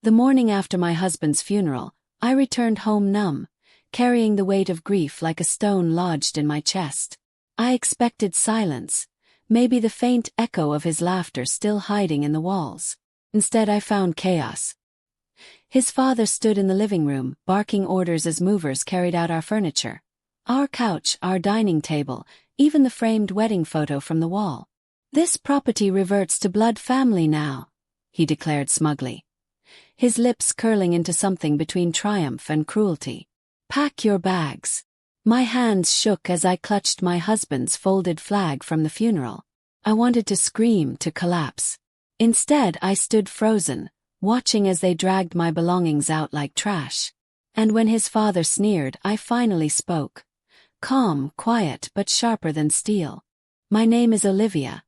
The morning after my husband's funeral, I returned home numb, carrying the weight of grief like a stone lodged in my chest. I expected silence, maybe the faint echo of his laughter still hiding in the walls. Instead, I found chaos. His father stood in the living room, barking orders as movers carried out our furniture. Our couch, our dining table, even the framed wedding photo from the wall. "This property reverts to blood family now," he declared smugly, his lips curling into something between triumph and cruelty. "Pack your bags." My hands shook as I clutched my husband's folded flag from the funeral. I wanted to scream, to collapse. Instead, I stood frozen, watching as they dragged my belongings out like trash. And when his father sneered, I finally spoke. Calm, quiet, but sharper than steel. "My name is Olivia,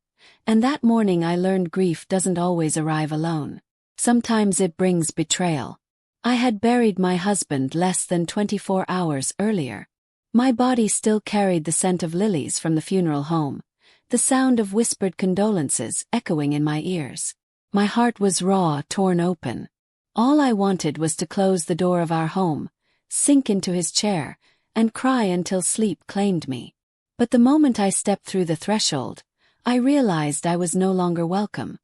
and that morning I learned grief doesn't always arrive alone. Sometimes it brings betrayal." I had buried my husband less than 24 hours earlier. My body still carried the scent of lilies from the funeral home, the sound of whispered condolences echoing in my ears. My heart was raw, torn open. All I wanted was to close the door of our home, sink into his chair, and cry until sleep claimed me. But the moment I stepped through the threshold, I realized I was no longer welcome.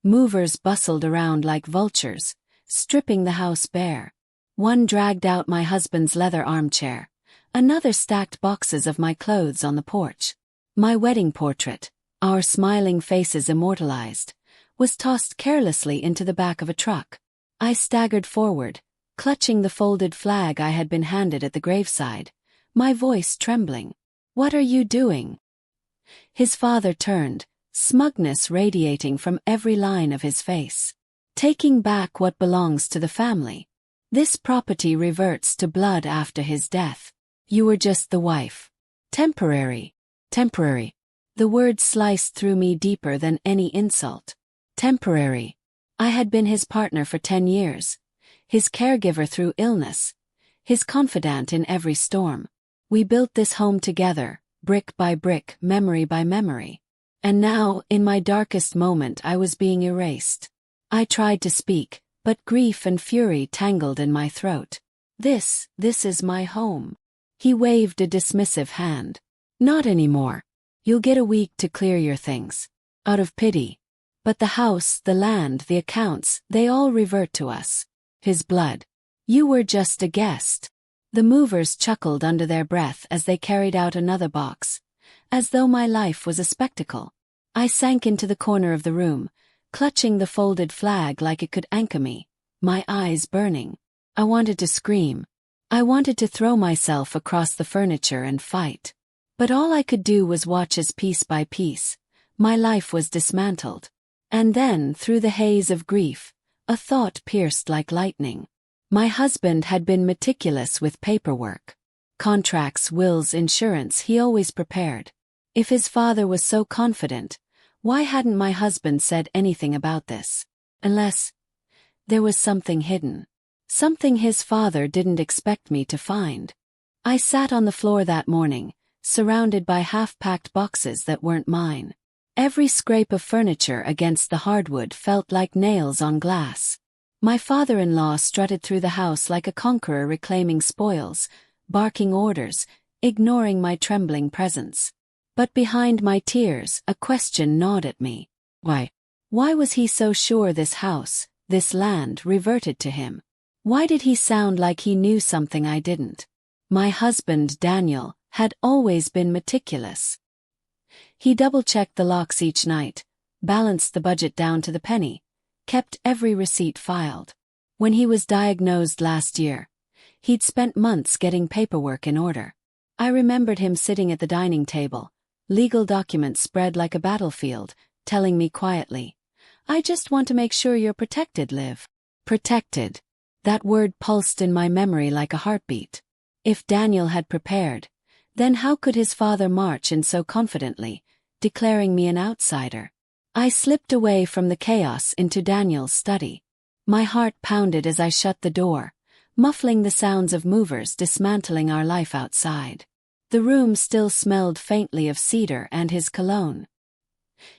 Movers bustled around like vultures, stripping the house bare. One dragged out my husband's leather armchair. Another stacked boxes of my clothes on the porch. My wedding portrait, our smiling faces immortalized, was tossed carelessly into the back of a truck. I staggered forward, clutching the folded flag I had been handed at the graveside, my voice trembling. "What are you doing?" His father turned, smugness radiating from every line of his face. "Taking back what belongs to the family. This property reverts to blood after his death. You were just the wife. Temporary. Temporary." The word sliced through me deeper than any insult. Temporary. I had been his partner for 10 years, his caregiver through illness, his confidant in every storm. We built this home together, brick by brick, memory by memory. And now, in my darkest moment, I was being erased. I tried to speak, but grief and fury tangled in my throat. This is my home." He waved a dismissive hand. "Not anymore. You'll get a week to clear your things. Out of pity. But the house, the land, the accounts, they all revert to us. His blood. You were just a guest." The movers chuckled under their breath as they carried out another box, as though my life was a spectacle. I sank into the corner of the room, clutching the folded flag like it could anchor me, my eyes burning. I wanted to scream. I wanted to throw myself across the furniture and fight. But all I could do was watch as piece by piece, my life was dismantled. And then, through the haze of grief, a thought pierced like lightning. My husband had been meticulous with paperwork. Contracts, wills, insurance, he always prepared. If his father was so confident, why hadn't my husband said anything about this? Unless there was something hidden. Something his father didn't expect me to find. I sat on the floor that morning, surrounded by half-packed boxes that weren't mine. Every scrape of furniture against the hardwood felt like nails on glass. My father-in-law strutted through the house like a conqueror reclaiming spoils, barking orders, ignoring my trembling presence. But behind my tears, a question gnawed at me. Why? Why was he so sure this house, this land, reverted to him? Why did he sound like he knew something I didn't? My husband, Daniel, had always been meticulous. He double-checked the locks each night, balanced the budget down to the penny, kept every receipt filed. When he was diagnosed last year, he'd spent months getting paperwork in order. I remembered him sitting at the dining table, legal documents spread like a battlefield, telling me quietly, "I just want to make sure you're protected, Liv." Protected. That word pulsed in my memory like a heartbeat. If Daniel had prepared, then how could his father march in so confidently, declaring me an outsider? I slipped away from the chaos into Daniel's study. My heart pounded as I shut the door, muffling the sounds of movers dismantling our life outside. The room still smelled faintly of cedar and his cologne.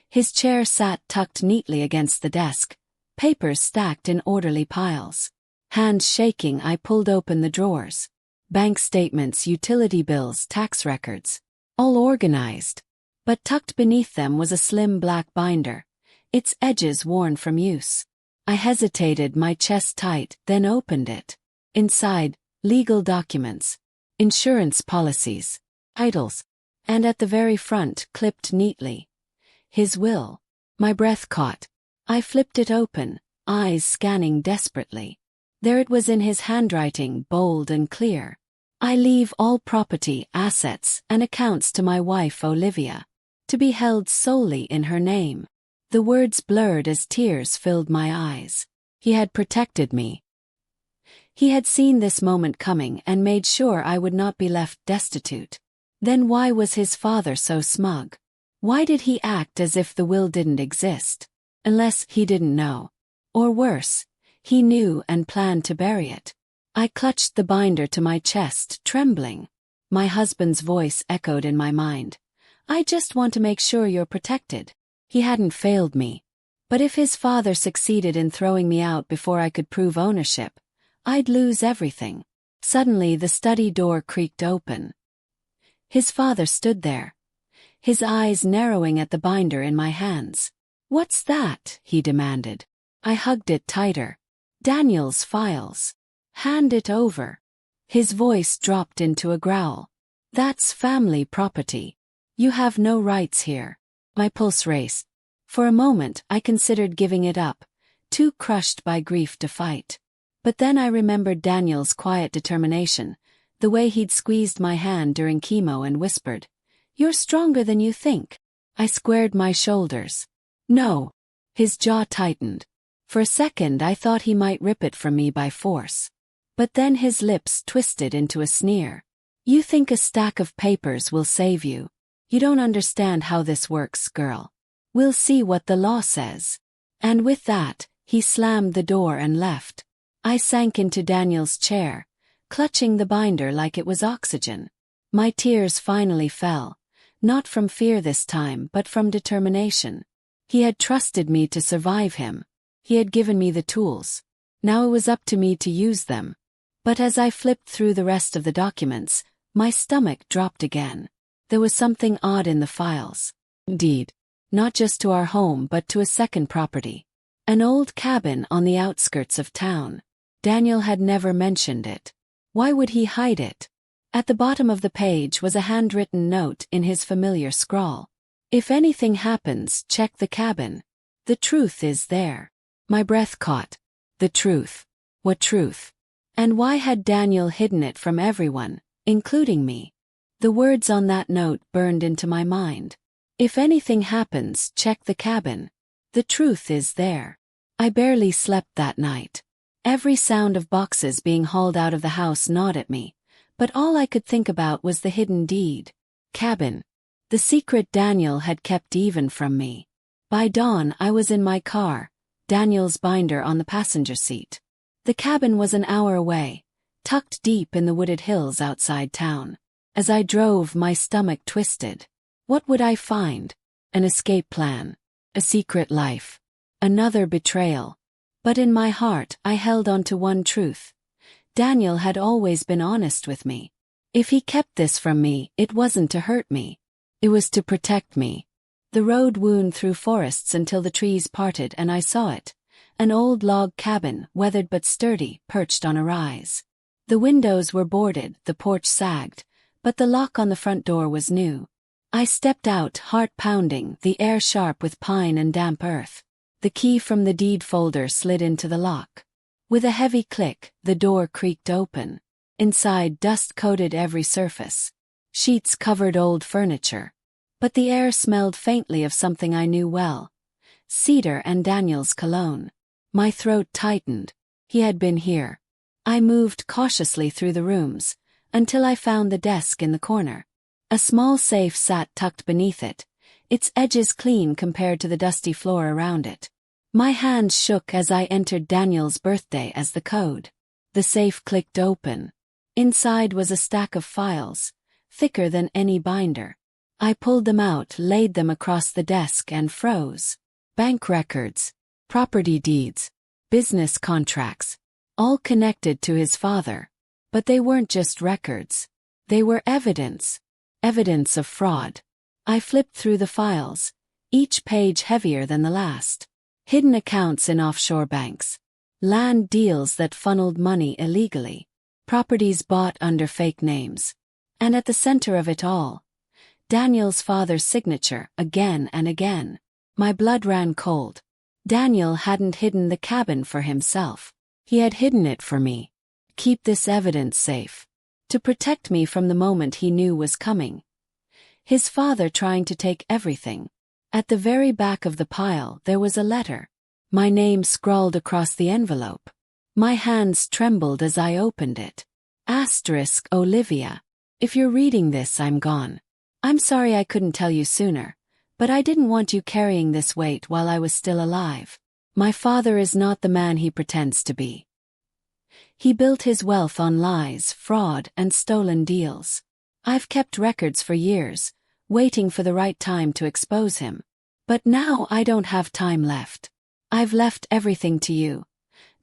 His chair sat tucked neatly against the desk, papers stacked in orderly piles. Hands shaking, I pulled open the drawers. Bank statements, utility bills, tax records. All organized. But tucked beneath them was a slim black binder, its edges worn from use. I hesitated, my chest tight, then opened it. Inside, legal documents, insurance policies, titles, and at the very front, clipped neatly, his will. My breath caught. I flipped it open, eyes scanning desperately. There it was in his handwriting, bold and clear. I leave all property, assets, and accounts to my wife Olivia, to be held solely in her name. The words blurred as tears filled my eyes. He had protected me. He had seen this moment coming and made sure I would not be left destitute. Then why was his father so smug? Why did he act as if the will didn't exist? Unless he didn't know. Or worse, he knew and planned to bury it. I clutched the binder to my chest, trembling. My husband's voice echoed in my mind. I just want to make sure you're protected. He hadn't failed me. But if his father succeeded in throwing me out before I could prove ownership, I'd lose everything. Suddenly the study door creaked open. His father stood there, his eyes narrowing at the binder in my hands. "What's that?" he demanded. I hugged it tighter. "Daniel's files. Hand it over." His voice dropped into a growl. "That's family property. You have no rights here." My pulse raced. For a moment I considered giving it up, too crushed by grief to fight. But then I remembered Daniel's quiet determination, the way he'd squeezed my hand during chemo and whispered, "You're stronger than you think." I squared my shoulders. "No." His jaw tightened. For a second I thought he might rip it from me by force. But then his lips twisted into a sneer. "You think a stack of papers will save you? You don't understand how this works, girl. We'll see what the law says." And with that, he slammed the door and left. I sank into Daniel's chair, clutching the binder like it was oxygen. My tears finally fell, not from fear this time but from determination. He had trusted me to survive him. He had given me the tools. Now it was up to me to use them. But as I flipped through the rest of the documents, my stomach dropped again. There was something odd in the files. Indeed, not just to our home but to a second property. An old cabin on the outskirts of town. Daniel had never mentioned it. Why would he hide it? At the bottom of the page was a handwritten note in his familiar scrawl. "If anything happens, check the cabin. The truth is there." My breath caught. The truth. What truth? And why had Daniel hidden it from everyone, including me? The words on that note burned into my mind. "If anything happens, check the cabin. The truth is there." I barely slept that night. Every sound of boxes being hauled out of the house gnawed at me, but all I could think about was the hidden deed. Cabin. The secret Daniel had kept even from me. By dawn I was in my car, Daniel's binder on the passenger seat. The cabin was an hour away, tucked deep in the wooded hills outside town. As I drove, my stomach twisted. What would I find? An escape plan. A secret life. Another betrayal. But in my heart I held on to one truth. Daniel had always been honest with me. If he kept this from me, it wasn't to hurt me. It was to protect me. The road wound through forests until the trees parted and I saw it. An old log cabin, weathered but sturdy, perched on a rise. The windows were boarded, the porch sagged, but the lock on the front door was new. I stepped out, heart pounding, the air sharp with pine and damp earth. The key from the deed folder slid into the lock. With a heavy click, the door creaked open. Inside, dust coated every surface. Sheets covered old furniture. But the air smelled faintly of something I knew well. Cedar and Daniel's cologne. My throat tightened. He had been here. I moved cautiously through the rooms, until I found the desk in the corner. A small safe sat tucked beneath it, its edges clean compared to the dusty floor around it. My hands shook as I entered Daniel's birthday as the code. The safe clicked open. Inside was a stack of files, thicker than any binder. I pulled them out, laid them across the desk and froze. Bank records. property deeds, business contracts, all connected to his father. But they weren't just records. They were evidence. Evidence of fraud. I flipped through the files, each page heavier than the last. Hidden accounts in offshore banks. Land deals that funneled money illegally. Properties bought under fake names. And at the center of it all, Daniel's father's signature again and again. My blood ran cold. Daniel hadn't hidden the cabin for himself. He had hidden it for me. Keep this evidence safe. To protect me from the moment he knew was coming. His father trying to take everything. At the very back of the pile there was a letter. My name scrawled across the envelope. My hands trembled as I opened it. Asterisk Olivia. If you're reading this, I'm gone. I'm sorry I couldn't tell you sooner, but I didn't want you carrying this weight while I was still alive. My father is not the man he pretends to be. He built his wealth on lies, fraud, and stolen deals. I've kept records for years, waiting for the right time to expose him. But now I don't have time left. I've left everything to you.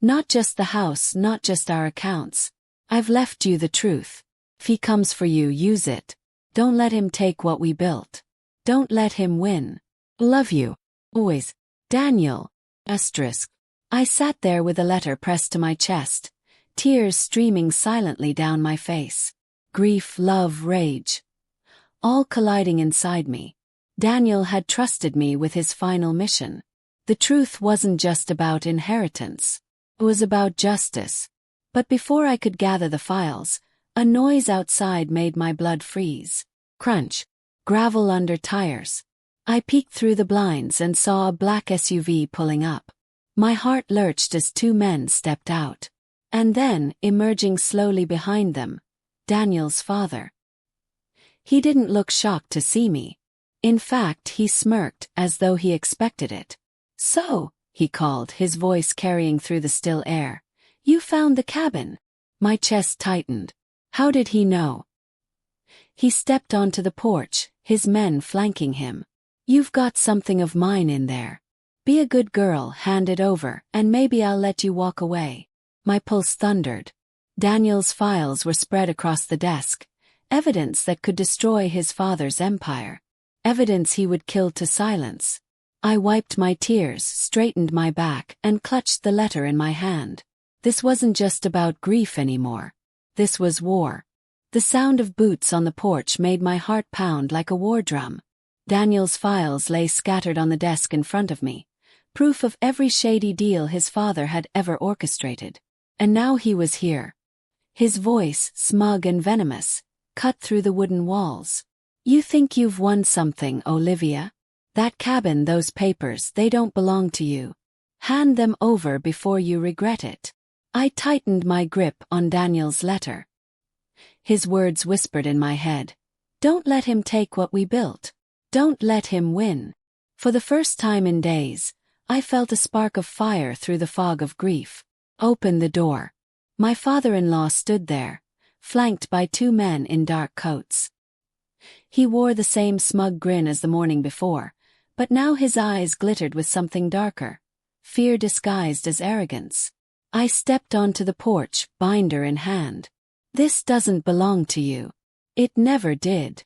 Not just the house, not just our accounts. I've left you the truth. If he comes for you, use it. Don't let him take what we built. Don't let him win. Love you. Always. Daniel. Asterisk. I sat there with the letter pressed to my chest, tears streaming silently down my face. Grief, love, rage. All colliding inside me. Daniel had trusted me with his final mission. The truth wasn't just about inheritance. It was about justice. But before I could gather the files, a noise outside made my blood freeze. Crunch. Gravel under tires. I peeked through the blinds and saw a black SUV pulling up. My heart lurched as two men stepped out. And then, emerging slowly behind them, Daniel's father. He didn't look shocked to see me. In fact, he smirked as though he expected it. So, he called, his voice carrying through the still air. You found the cabin. My chest tightened. How did he know? He stepped onto the porch, his men flanking him. You've got something of mine in there. Be a good girl, hand it over, and maybe I'll let you walk away. My pulse thundered. Daniel's files were spread across the desk. Evidence that could destroy his father's empire. Evidence he would kill to silence. I wiped my tears, straightened my back, and clutched the letter in my hand. This wasn't just about grief anymore. This was war. The sound of boots on the porch made my heart pound like a war drum. Daniel's files lay scattered on the desk in front of me. Proof of every shady deal his father had ever orchestrated. And now he was here. His voice, smug and venomous, cut through the wooden walls. You think you've won something, Olivia? That cabin, those papers, they don't belong to you. Hand them over before you regret it. I tightened my grip on Daniel's letter. His words whispered in my head. Don't let him take what we built. Don't let him win. For the first time in days, I felt a spark of fire through the fog of grief. Open the door. My father-in-law stood there, flanked by two men in dark coats. He wore the same smug grin as the morning before, but now his eyes glittered with something darker, fear disguised as arrogance. I stepped onto the porch, binder in hand. This doesn't belong to you. It never did.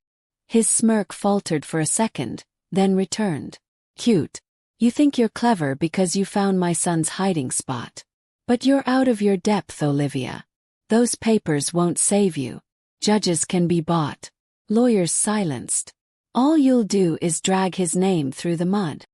His smirk faltered for a second, then returned. Cute. You think you're clever because you found my son's hiding spot. But you're out of your depth, Olivia. Those papers won't save you. Judges can be bought. Lawyers silenced. All you'll do is drag his name through the mud.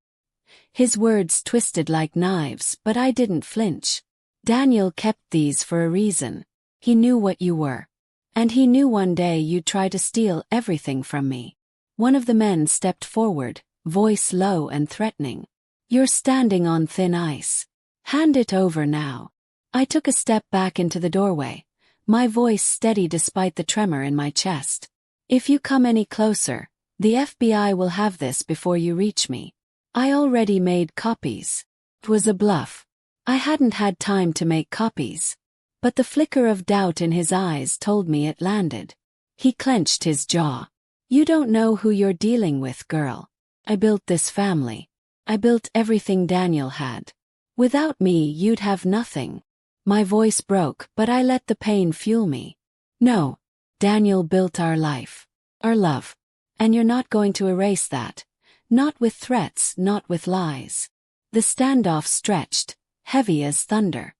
His words twisted like knives, but I didn't flinch. Daniel kept these for a reason. He knew what you were. And he knew one day you'd try to steal everything from me. One of the men stepped forward, voice low and threatening. You're standing on thin ice. Hand it over now. I took a step back into the doorway, my voice steady despite the tremor in my chest. If you come any closer, the FBI will have this before you reach me. I already made copies. It was a bluff. I hadn't had time to make copies. But the flicker of doubt in his eyes told me it landed. He clenched his jaw. You don't know who you're dealing with, girl. I built this family. I built everything Daniel had. Without me, you'd have nothing. My voice broke, but I let the pain fuel me. No. Daniel built our life. Our love. And you're not going to erase that. Not with threats, not with lies. The standoff stretched, heavy as thunder.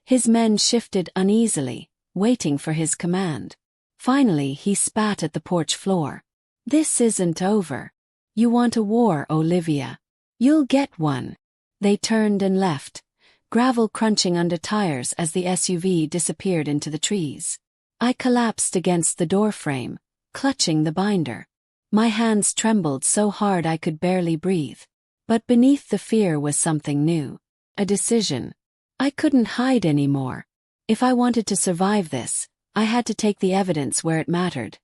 His men shifted uneasily, waiting for his command. Finally, he spat at the porch floor. This isn't over. You want a war, Olivia. You'll get one. They turned and left, gravel crunching under tires as the SUV disappeared into the trees. I collapsed against the doorframe, clutching the binder. My hands trembled so hard I could barely breathe. But beneath the fear was something new. A decision. I couldn't hide anymore. If I wanted to survive this, I had to take the evidence where it mattered.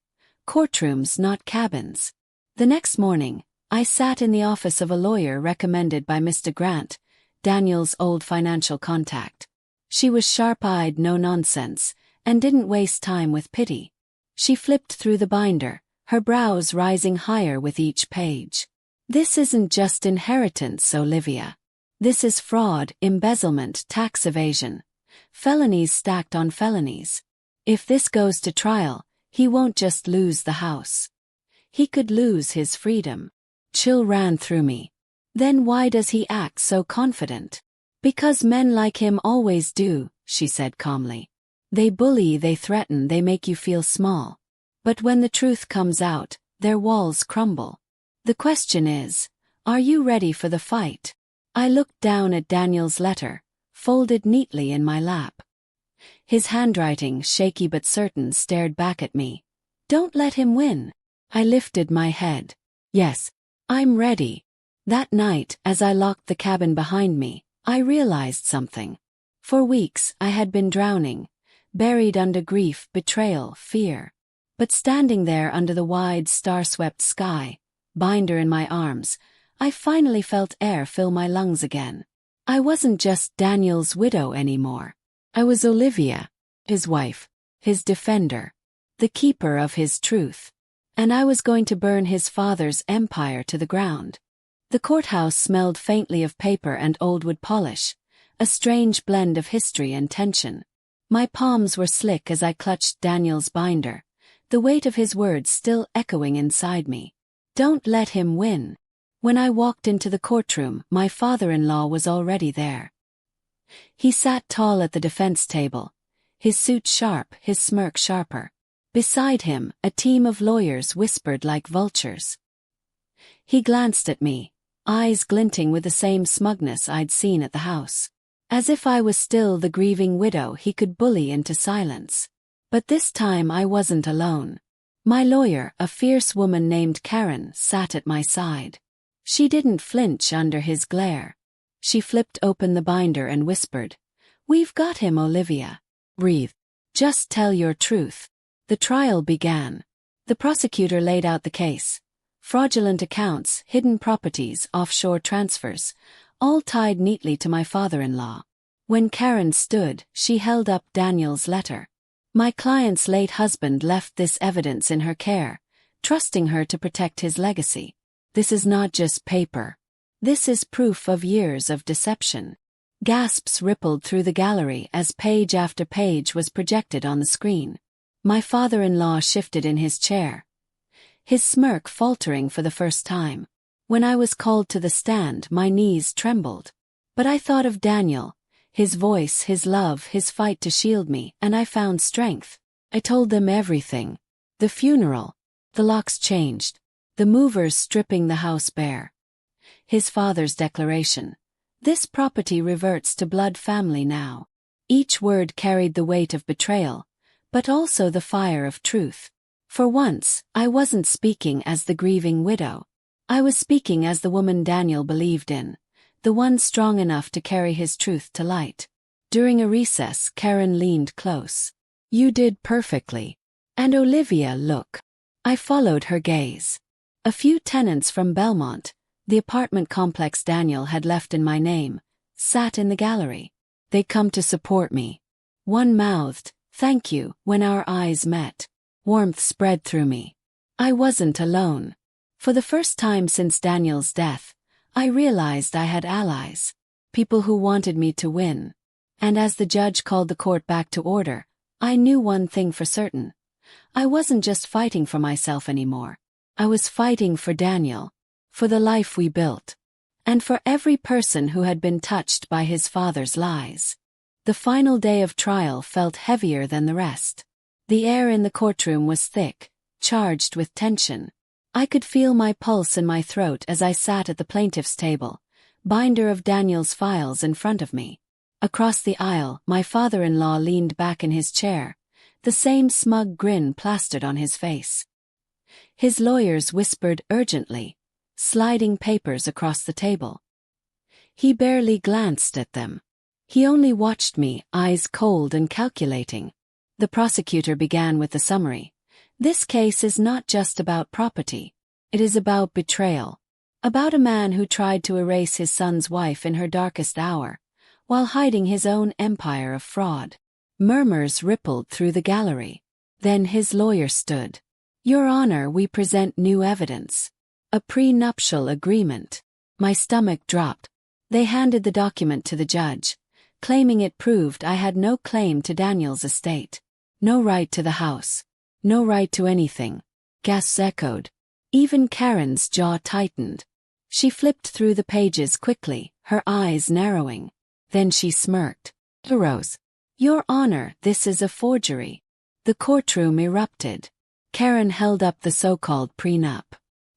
Courtrooms, not cabins. The next morning, I sat in the office of a lawyer recommended by Mr. Grant, Daniel's old financial contact. She was sharp-eyed, no nonsense, and didn't waste time with pity. She flipped through the binder, her brows rising higher with each page. This isn't just inheritance, Olivia. This is fraud, embezzlement, tax evasion. Felonies stacked on felonies. If this goes to trial, he won't just lose the house. He could lose his freedom. Chill ran through me. Then why does he act so confident? Because men like him always do, she said calmly. They bully, they threaten, they make you feel small. But when the truth comes out, their walls crumble. The question is, are you ready for the fight? I looked down at Daniel's letter, folded neatly in my lap. His handwriting, shaky but certain, stared back at me. Don't let him win. I lifted my head. Yes, I'm ready. That night, as I locked the cabin behind me, I realized something. For weeks, I had been drowning, buried under grief, betrayal, fear. But standing there under the wide, star-swept sky, binder in my arms, I finally felt air fill my lungs again. I wasn't just Daniel's widow anymore. I was Olivia, his wife, his defender, the keeper of his truth. And I was going to burn his father's empire to the ground. The courthouse smelled faintly of paper and old wood polish, a strange blend of history and tension. My palms were slick as I clutched Daniel's binder, the weight of his words still echoing inside me. Don't let him win. When I walked into the courtroom, my father-in-law was already there. He sat tall at the defense table, his suit sharp, his smirk sharper. Beside him, a team of lawyers whispered like vultures. He glanced at me, eyes glinting with the same smugness I'd seen at the house. As if I was still the grieving widow he could bully into silence. But this time I wasn't alone. My lawyer, a fierce woman named Karen, sat at my side. She didn't flinch under his glare. She flipped open the binder and whispered, "We've got him, Olivia. Breathe. Just tell your truth." The trial began. The prosecutor laid out the case. Fraudulent accounts, hidden properties, offshore transfers, all tied neatly to my father-in-law. When Karen stood, she held up Daniel's letter. My client's late husband left this evidence in her care, trusting her to protect his legacy. This is not just paper. This is proof of years of deception. Gasps rippled through the gallery as page after page was projected on the screen. My father-in-law shifted in his chair, his smirk faltering for the first time. When I was called to the stand, my knees trembled. But I thought of Daniel, his voice, his love, his fight to shield me, and I found strength. I told them everything. The funeral. The locks changed. The movers stripping the house bare. His father's declaration. This property reverts to blood family now. Each word carried the weight of betrayal, but also the fire of truth. For once, I wasn't speaking as the grieving widow. I was speaking as the woman Daniel believed in, the one strong enough to carry his truth to light. During a recess, Karen leaned close. "You did perfectly. And Olivia, look." I followed her gaze. A few tenants from Belmont, the apartment complex Daniel had left in my name, sat in the gallery. They come to support me. One mouthed, "Thank you," when our eyes met. Warmth spread through me. I wasn't alone. For the first time since Daniel's death, I realized I had allies. people who wanted me to win. And as the judge called the court back to order, I knew one thing for certain. I wasn't just fighting for myself anymore. I was fighting for Daniel, for the life we built, and for every person who had been touched by his father's lies. The final day of trial felt heavier than the rest. The air in the courtroom was thick, charged with tension. I could feel my pulse in my throat as I sat at the plaintiff's table, binder of Daniel's files in front of me. Across the aisle, my father-in-law leaned back in his chair, the same smug grin plastered on his face. His lawyers whispered urgently, sliding papers across the table. He barely glanced at them. He only watched me, eyes cold and calculating. The prosecutor began with the summary. This case is not just about property. It is about betrayal. About a man who tried to erase his son's wife in her darkest hour, while hiding his own empire of fraud. Murmurs rippled through the gallery. Then his lawyer stood. Your Honor, we present new evidence. A prenuptial agreement. My stomach dropped. They handed the document to the judge, claiming it proved I had no claim to Daniel's estate. No right to the house. No right to anything. Gasps echoed. Even Karen's jaw tightened. She flipped through the pages quickly, her eyes narrowing. Then she smirked. Arose. Your Honor, this is a forgery. The courtroom erupted. Karen held up the so-called prenup.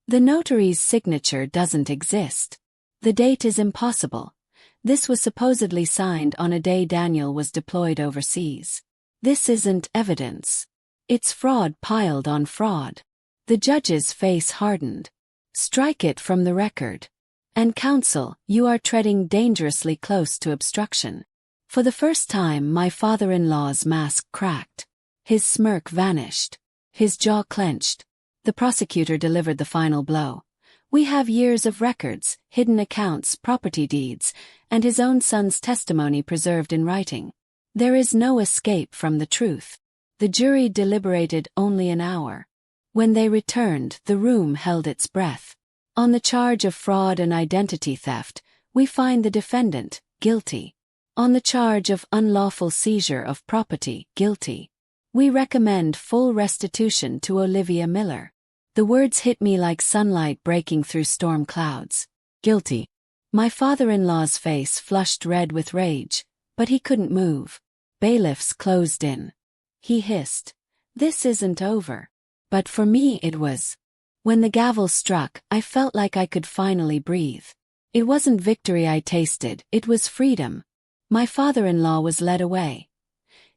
The notary's signature doesn't exist. The date is impossible. This was supposedly signed on a day Daniel was deployed overseas. This isn't evidence. It's fraud piled on fraud. The judge's face hardened. Strike it from the record. And counsel, you are treading dangerously close to obstruction. For the first time, my father-in-law's mask cracked. His smirk vanished. His jaw clenched. The prosecutor delivered the final blow. We have years of records, hidden accounts, property deeds, and his own son's testimony preserved in writing. There is no escape from the truth. The jury deliberated only an hour. When they returned, the room held its breath. On the charge of fraud and identity theft, we find the defendant guilty. On the charge of unlawful seizure of property, guilty. We recommend full restitution to Olivia Miller. The words hit me like sunlight breaking through storm clouds. Guilty. My father-in-law's face flushed red with rage, but he couldn't move. Bailiffs closed in. He hissed. This isn't over. But for me it was. When the gavel struck, I felt like I could finally breathe. It wasn't victory I tasted, it was freedom. My father-in-law was led away.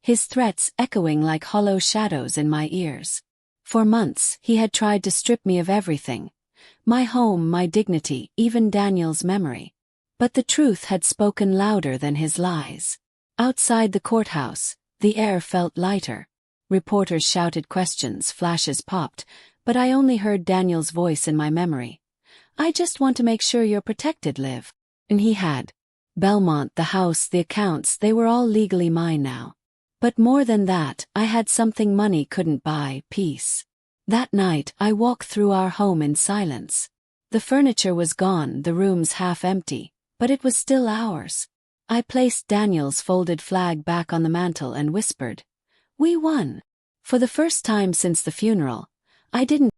His threats echoing like hollow shadows in my ears. For months, he had tried to strip me of everything. My home, my dignity, even Daniel's memory. But the truth had spoken louder than his lies. Outside the courthouse, the air felt lighter. Reporters shouted questions, flashes popped, but I only heard Daniel's voice in my memory. I just want to make sure you're protected, Liv. And he had. Belmont, the house, the accounts, they were all legally mine now. But more than that, I had something money couldn't buy, peace. That night, I walked through our home in silence. The furniture was gone, the rooms half empty, but it was still ours. I placed Daniel's folded flag back on the mantel and whispered, "We won." For the first time since the funeral, I didn't